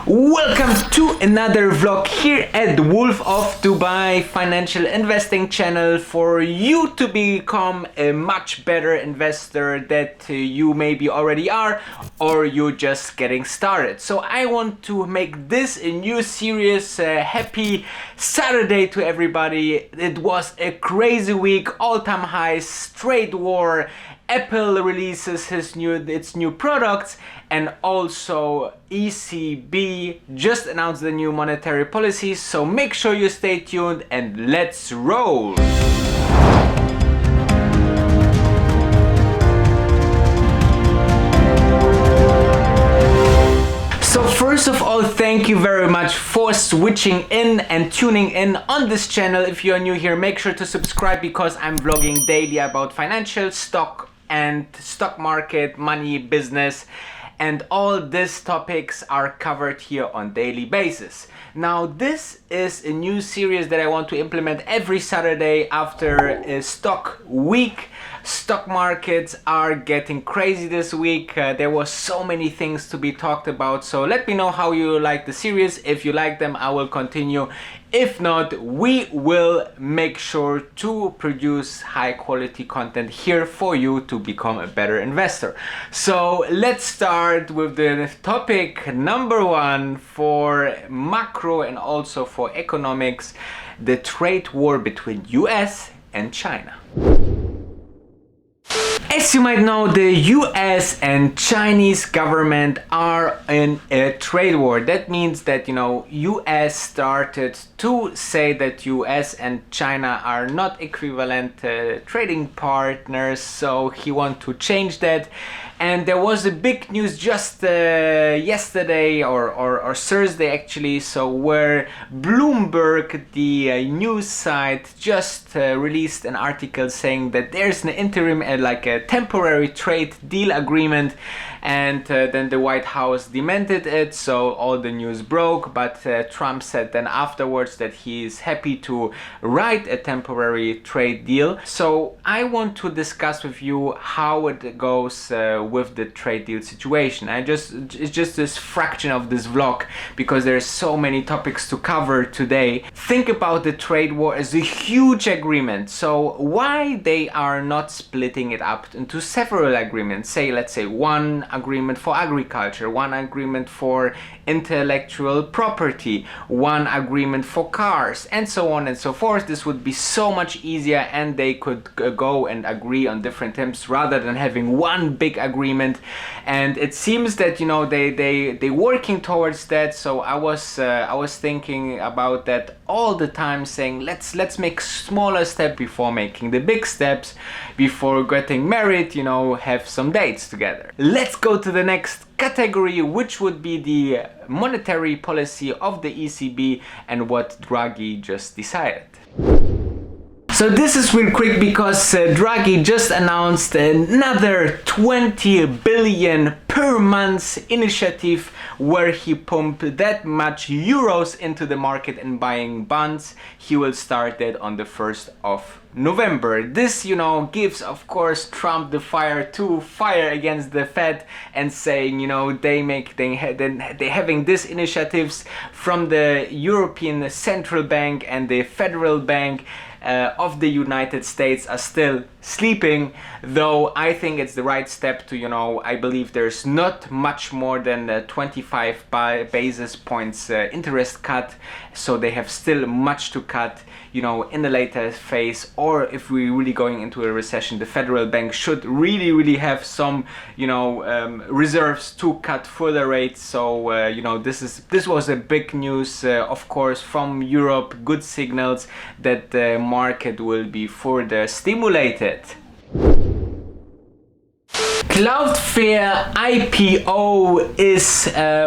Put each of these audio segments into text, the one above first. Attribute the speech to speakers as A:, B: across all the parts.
A: Welcome to another vlog here at the Wolf of Dubai financial investing channel for you to become a much better investor that you maybe already are or you're just getting started. So I want to make this a new series. Happy Saturday to everybody. It was a crazy week, all-time highs, trade war, Apple releases its new products, and also ECB just announced the new monetary policy. So make sure you stay tuned and let's roll. So first of all, thank you very much for switching in and tuning in on this channel. If you are new here, make sure to subscribe because I'm vlogging daily about financial, stock and stock market, money, business, and all these topics are covered here on daily basis. Now this is a new series that I want to implement every Saturday after a stock week. Stock markets are getting crazy this week. There was so many things to be talked about, so let me know how you like the series. If you like them, I will continue. If not, we will make sure to produce high quality content here for you to become a better investor. So let's start with the topic number one for macro and also for economics, the trade war between US and China. As you might know, the US and Chinese government are in a trade war. That means that, US started to say that US and China are not equivalent trading partners, so he wants to change that. And there was a big news just yesterday or Thursday actually, so where Bloomberg, the news site, just released an article saying that there's an interim, like a temporary trade deal agreement, and then the White House demanded it, so all the news broke. But Trump said then afterwards that he is happy to write a temporary trade deal. So I want to discuss with you how it goes with the trade deal situation. It's just this fraction of this vlog because there's so many topics to cover today. Think about the trade war as a huge agreement. So why they are not splitting it up into several agreements? Say, let's say one agreement for agriculture, one agreement for intellectual property, one agreement for cars, and so on and so forth. This would be so much easier and they could go and agree on different terms rather than having one big agreement. And it seems that they working towards that. So I was thinking about that all the time, saying let's make smaller steps before making the big steps, before getting married, have some dates together. Let's go to the next category, which would be the monetary policy of the ECB and what Draghi just decided. So this is real quick because Draghi just announced another 20 billion per month initiative where he pumped that much euros into the market and buying bonds. He will start that on the 1st of November. This, gives, of course, Trump the fire to fire against the Fed and saying, they having these initiatives from the European Central Bank and the Federal Bank of the United States are still sleeping, though I think it's the right step to, I believe there's not much more than 25 basis points interest cut, so they have still much to cut, in the later phase. Or if we're really going into a recession, the Federal Bank should really have some, reserves to cut further rates. So, this was a big news, of course, from Europe, good signals that the market will be further stimulated. Cloudflare IPO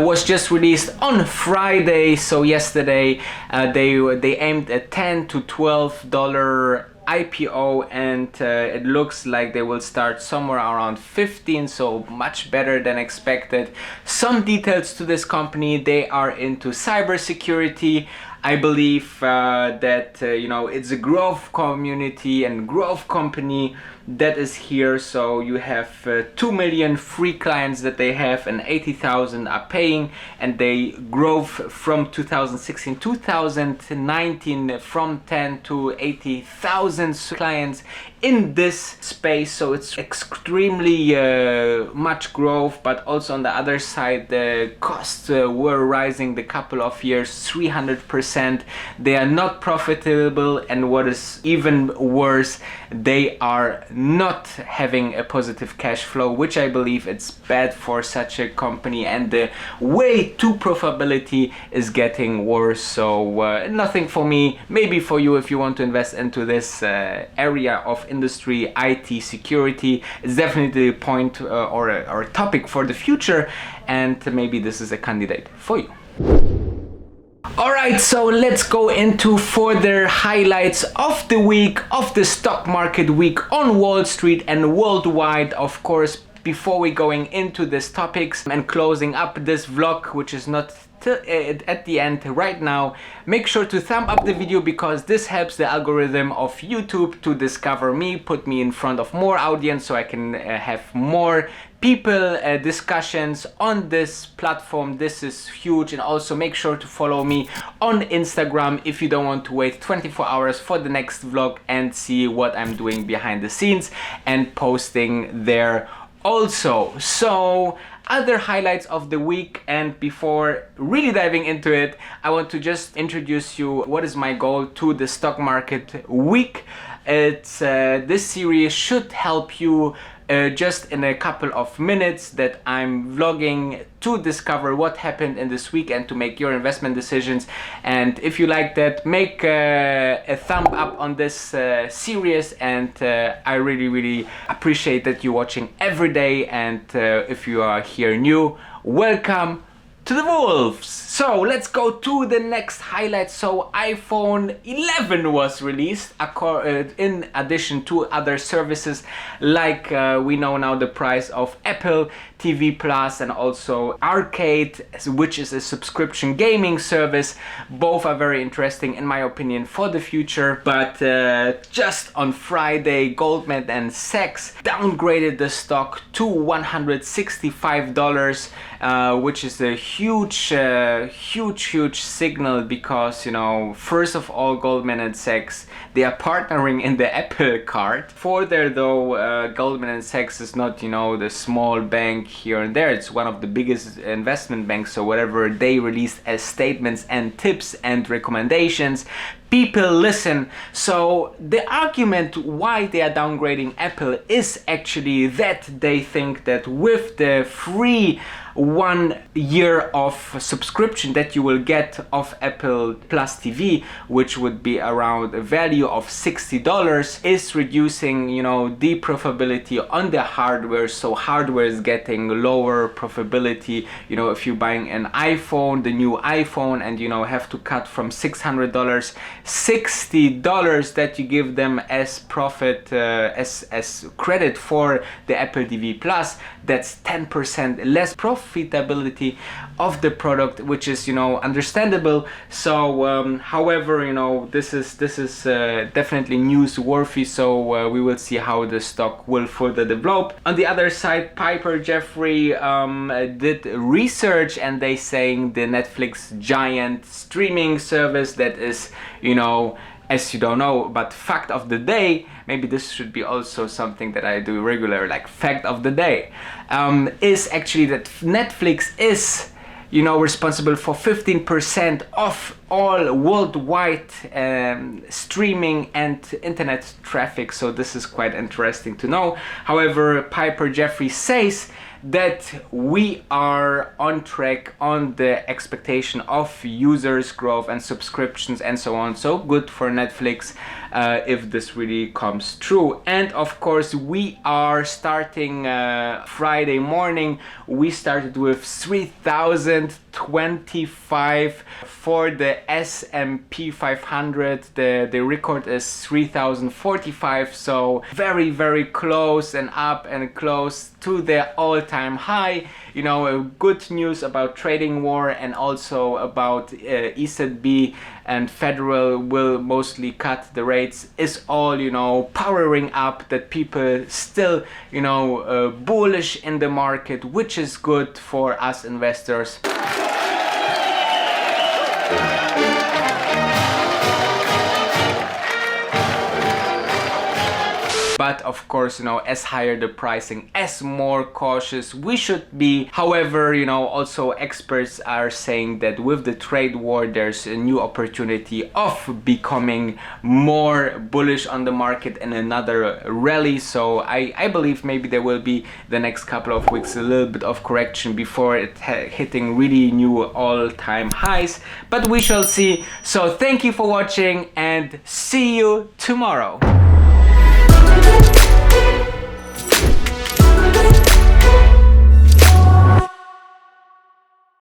A: was just released on Friday. So yesterday they aimed at $10 to $12 IPO, and it looks like they will start somewhere around 15, so much better than expected. Some details to this company: they are into cybersecurity, I believe that it's a growth community and growth company that is here. So you have 2 million free clients that they have, and 80,000 are paying, and they grow from 2016 2019 from 10 to 80,000 clients in this space. So it's extremely much growth, but also on the other side the costs were rising the couple of years 300%. They are not profitable, and what is even worse, they are not having a positive cash flow, which I believe it's bad for such a company, and the way to profitability is getting worse. So nothing for me, maybe for you if you want to invest into this area of industry, IT security. It's definitely a point or a topic for the future, and maybe this is a candidate for you. Alright, so let's go into further highlights of the week, of the stock market week on Wall Street and worldwide, of course. Before we going into these topics and closing up this vlog, which is not at the end right now, make sure to thumb up the video, because this helps the algorithm of YouTube to discover me, put me in front of more audience, so I can have more people discussions on this platform. This is huge. And also make sure to follow me on Instagram if you don't want to wait 24 hours for the next vlog and see what I'm doing behind the scenes and posting there also. So other highlights of the week, and before really diving into it, I want to just introduce you what is my goal to the stock market week. It's this series should help you just in a couple of minutes that I'm vlogging to discover what happened in this week and to make your investment decisions. And if you like that, make a thumb up on this series, and I really appreciate that you're watching every day. And if you are here new, welcome to the wolves. So let's go to the next highlight. So iPhone 11 was released in addition to other services, like we know now the price of Apple TV Plus and also Arcade, which is a subscription gaming service. Both are very interesting in my opinion for the future. But just on Friday, Goldman Sachs downgraded the stock to $165, which is a huge signal, because first of all, Goldman Sachs, they are partnering in the Apple Card. Further though, Goldman Sachs is not the small bank here and there. It's one of the biggest investment banks, so whatever they release as statements and tips and recommendations, people listen. So the argument why they are downgrading Apple is actually that they think that with the free 1 year of subscription that you will get of Apple Plus TV, which would be around a value of $60, is reducing the profitability on the hardware. So hardware is getting lower profitability. If you're buying an iPhone, the new iPhone, and have to cut from $600, $60 that you give them as profit, as credit for the Apple TV Plus, that's 10% less profitability of the product, which is understandable. So however, this is definitely newsworthy. So we will see how the stock will further develop. On the other side, Piper Jaffray did research, and they saying the Netflix giant streaming service that is as you don't know, but fact of the day, maybe this should be also something that I do regular, like fact of the day, is actually that Netflix is responsible for 15% of all worldwide streaming and internet traffic. So this is quite interesting to know. However, Piper Jaffray says that we are on track on the expectation of users growth and subscriptions and so on. So good for Netflix if this really comes true. And of course, we are starting Friday morning. We started with 3,025 for the S&P 500. The record is 3,045. So very close and up and close to the all-time high. you know, good news about trading war and also about ECB and Federal will mostly cut the rates is all, you know, powering up that people still, you know, bullish in the market, which is good for us investors. But of course, you know, as higher the pricing, as more cautious we should be. However, you know, also experts are saying that with the trade war, there's a new opportunity of becoming more bullish on the market and another rally. So I believe maybe there will be the next couple of weeks a little bit of correction before it hitting really new all-time highs. But we shall see. So thank you for watching and see you tomorrow.